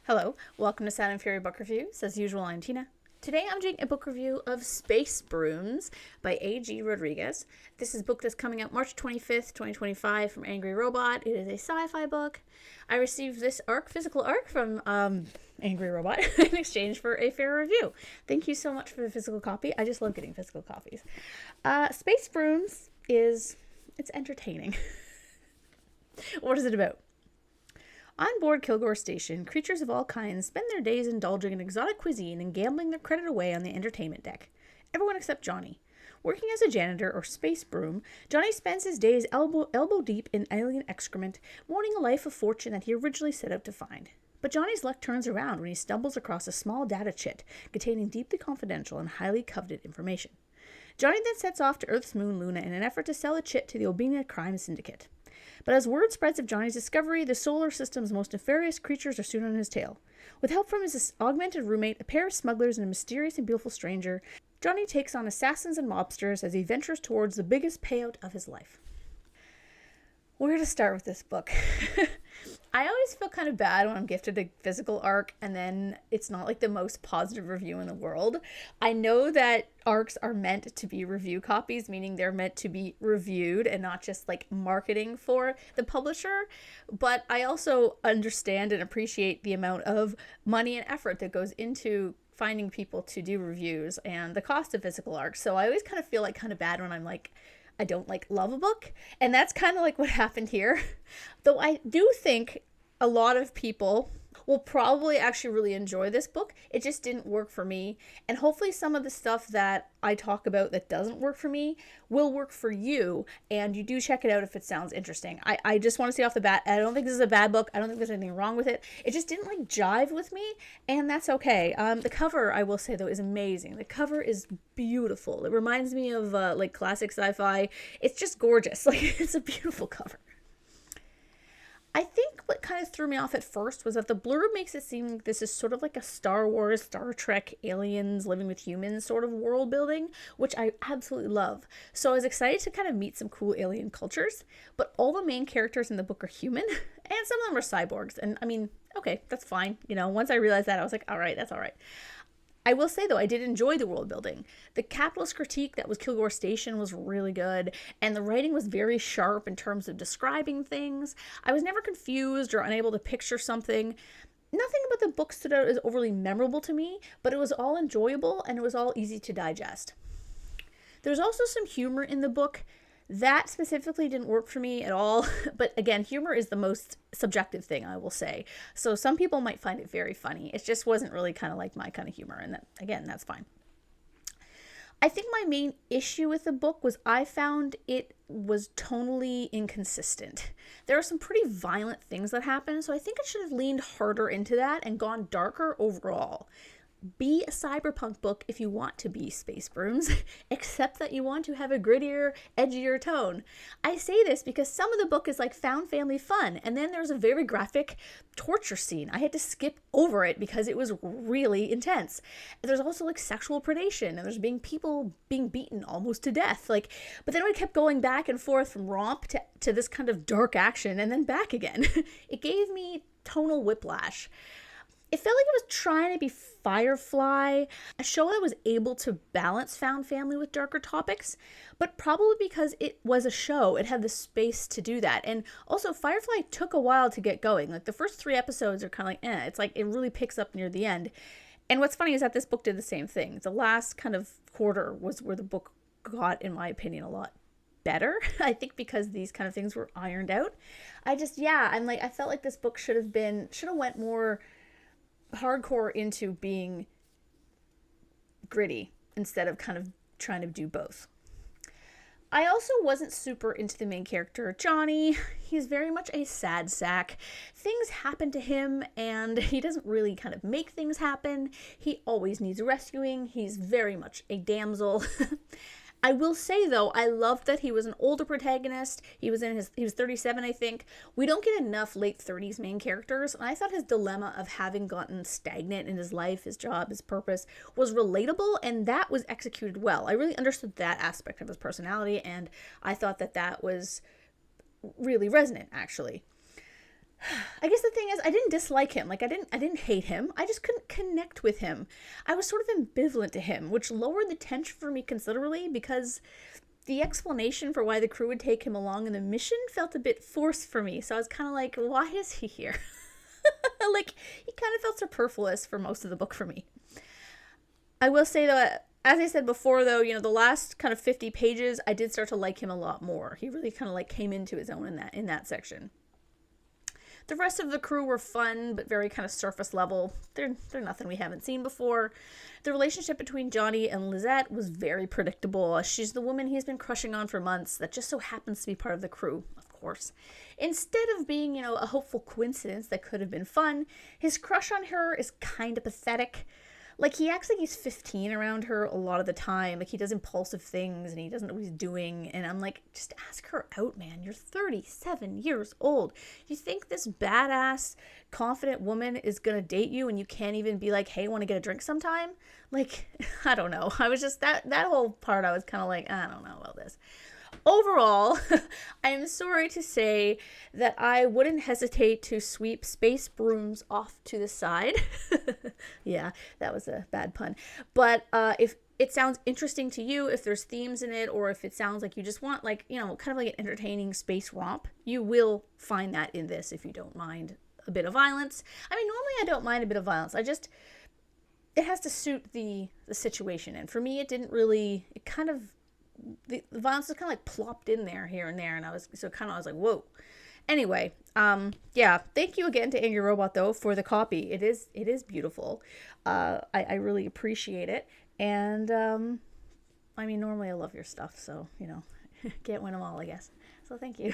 Hello, welcome to Sound and Fury Book Reviews. As usual, I'm Tina. Today I'm doing a book review of Space Brooms by A.G. Rodriguez. This is a book that's coming out March 25th, 2025 from Angry Robot. It is a sci-fi book. I received this physical arc from Angry Robot in exchange for a fair review. Thank you so much for the physical copy. I just love getting physical copies. Space Brooms it's entertaining. What is it about? On board Kilgore Station, creatures of all kinds spend their days indulging in exotic cuisine and gambling their credit away on the entertainment deck. Everyone except Johnny. Working as a janitor or space broom, Johnny spends his days elbow deep in alien excrement, mourning a life of fortune that he originally set out to find. But Johnny's luck turns around when he stumbles across a small data chit containing deeply confidential and highly coveted information. Johnny then sets off to Earth's moon Luna in an effort to sell the chit to the Obina crime syndicate. But as word spreads of Johnny's discovery, the solar system's most nefarious creatures are soon on his tail. With help from his augmented roommate, a pair of smugglers, and a mysterious and beautiful stranger, Johnny takes on assassins and mobsters as he ventures towards the biggest payout of his life. Where to start with this book? I always feel kind of bad when I'm gifted a physical arc and then it's not like the most positive review in the world. I know that arcs are meant to be review copies, meaning they're meant to be reviewed and not just like marketing for the publisher. But I also understand and appreciate the amount of money and effort that goes into finding people to do reviews and the cost of physical arcs. So I always kind of feel like kind of bad when I'm like, I don't love a book, and that's kind of like what happened here. Though I do think a lot of people will probably actually really enjoy this book. It just didn't work for me, and hopefully some of the stuff that I talk about that doesn't work for me will work for you, and you do check it out if it sounds interesting. I just want to say off the bat, I don't think this is a bad book. I don't think there's anything wrong with it. It just didn't jive with me, and that's okay. The cover, I will say though, is amazing. The cover is beautiful. It reminds me of classic sci-fi. It's just gorgeous. It's a beautiful cover. I think what kind of threw me off at first was that the blurb makes it seem like this is sort of like a Star Wars, Star Trek, aliens living with humans sort of world building, which I absolutely love. So I was excited to kind of meet some cool alien cultures, but all the main characters in the book are human, and some of them are cyborgs. And I mean, okay, that's fine. Once I realized that, I was like, all right, that's all right. I will say, though, I did enjoy the world building. The capitalist critique that was Kilgore Station was really good, and the writing was very sharp in terms of describing things. I was never confused or unable to picture something. Nothing about the book stood out as overly memorable to me, but it was all enjoyable and it was all easy to digest. There's also some humor in the book. That specifically didn't work for me at all, but again, humor is the most subjective thing, I will say. So some people might find it very funny. It just wasn't really kind of like my kind of humor, and that, again, that's fine. I think my main issue with the book was I found it was tonally inconsistent. There are some pretty violent things that happen, so I think it should have leaned harder into that and gone darker overall. Be a cyberpunk book if you want to be Space Brooms, except that you want to have a grittier, edgier tone. I say this because some of the book is like found family fun, and then there's a very graphic torture scene. I had to skip over it because it was really intense. There's also like sexual predation, and there's people being beaten almost to death. But then I kept going back and forth from romp to this kind of dark action, and then back again. It gave me tonal whiplash. It felt like it was trying to be Firefly, a show that was able to balance found family with darker topics, but probably because it was a show, it had the space to do that. And also, Firefly took a while to get going. The first 3 episodes are kind of It's like it really picks up near the end. And what's funny is that this book did the same thing. The last kind of quarter was where the book got, in my opinion, a lot better. I think because these kind of things were ironed out. I felt like this book should have went more hardcore into being gritty instead of kind of trying to do both. I also wasn't super into the main character, Johnny. He's very much a sad sack. Things happen to him and he doesn't really kind of make things happen. He always needs rescuing. He's very much a damsel. I will say, though, I loved that he was an older protagonist. He was 37, I think. We don't get enough late 30s main characters, and I thought his dilemma of having gotten stagnant in his life, his job, his purpose, was relatable, and that was executed well. I really understood that aspect of his personality, and I thought that was really resonant, actually. I guess the thing is, I didn't dislike him. Like, I didn't hate him. I just couldn't connect with him. I was sort of ambivalent to him, which lowered the tension for me considerably because the explanation for why the crew would take him along in the mission felt a bit forced for me. So I was kind of like, why is he here? Like, he kind of felt superfluous for most of the book for me. I will say that, as I said before, though, the last kind of 50 pages, I did start to like him a lot more. He really kind of like came into his own in that section. The rest of the crew were fun, but very kind of surface level. They're nothing we haven't seen before. The relationship between Johnny and Lizette was very predictable. She's the woman he's been crushing on for months that just so happens to be part of the crew, of course. Instead of being, a hopeful coincidence that could have been fun, his crush on her is kind of pathetic. Like, he acts like he's 15 around her a lot of the time. Like, he does impulsive things and he doesn't know what he's doing. And I'm like, just ask her out, man. You're 37 years old. You think this badass, confident woman is going to date you and you can't even be like, hey, want to get a drink sometime? Like, I don't know. I was just, that whole part, I was kind of like, I don't know about this. Overall, I am sorry to say that I wouldn't hesitate to sweep Space Brooms off to the side. Yeah, that was a bad pun. But if it sounds interesting to you, if there's themes in it, or if it sounds like you just want, like, kind of like an entertaining space romp, you will find that in this if you don't mind a bit of violence. I mean, normally I don't mind a bit of violence. It has to suit the situation. And for me, the violence was kind of like plopped in there here and there, and I was like, whoa. Anyway, yeah, thank you again to Angry Robot, though, for the copy. It is beautiful. I really appreciate it, and I mean, normally I love your stuff, so can't win them all, I guess. So thank you.